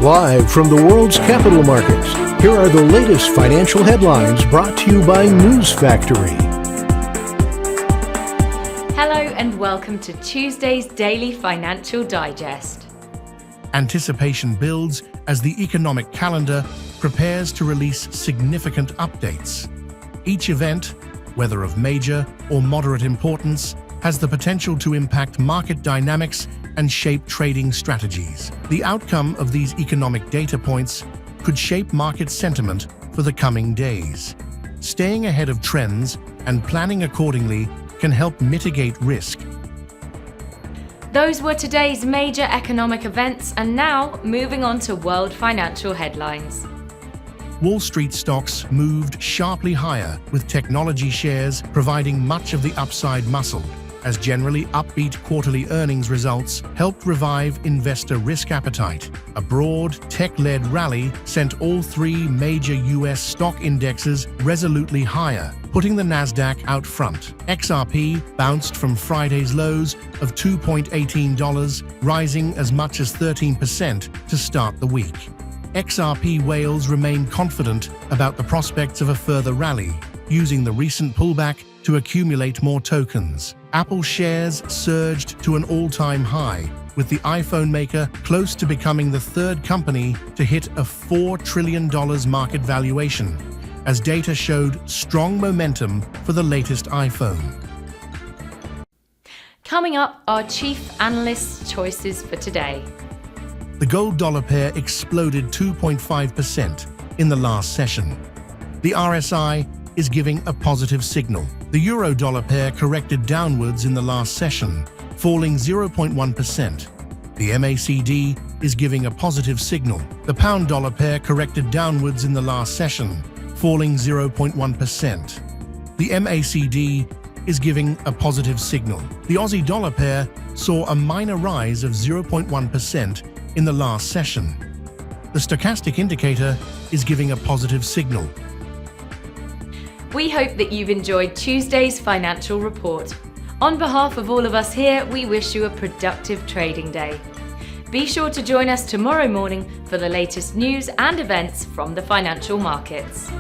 Live from the world's capital markets, here are the latest financial headlines brought to you by News Factory. Hello and welcome to Tuesday's Daily Financial Digest. Anticipation builds as the economic calendar prepares to release significant updates. Each event, whether of major or moderate importance, has the potential to impact market dynamics and shape trading strategies. The outcome of these economic data points could shape market sentiment for the coming days. Staying ahead of trends and planning accordingly can help mitigate risk. Those were today's major economic events, and now moving on to world financial headlines. Wall Street stocks moved sharply higher, with technology shares providing much of the upside muscle, as generally upbeat quarterly earnings results helped revive investor risk appetite. A broad, tech-led rally sent all three major U.S. stock indexes resolutely higher, putting the Nasdaq out front. XRP bounced from Friday's lows of $2.18, rising as much as 13% to start the week. XRP whales remain confident about the prospects of a further rally, using the recent pullback to accumulate more tokens. Apple shares surged to an all-time high, with the iPhone maker close to becoming the third company to hit a $4 trillion market valuation, as data showed strong momentum for the latest iPhone. Coming up, our chief analyst's choices for today. The gold dollar pair exploded 2.5% in the last session. The RSI is giving a positive signal. The euro dollar pair corrected downwards in the last session, falling 0.1%. The MACD is giving a positive signal. The pound dollar pair corrected downwards in the last session, falling 0.1%. The MACD is giving a positive signal. The Aussie dollar pair saw a minor rise of 0.1% in the last session. The stochastic indicator is giving a positive signal. We hope that you've enjoyed Tuesday's financial report. On behalf of all of us here, we wish you a productive trading day. Be sure to join us tomorrow morning for the latest news and events from the financial markets.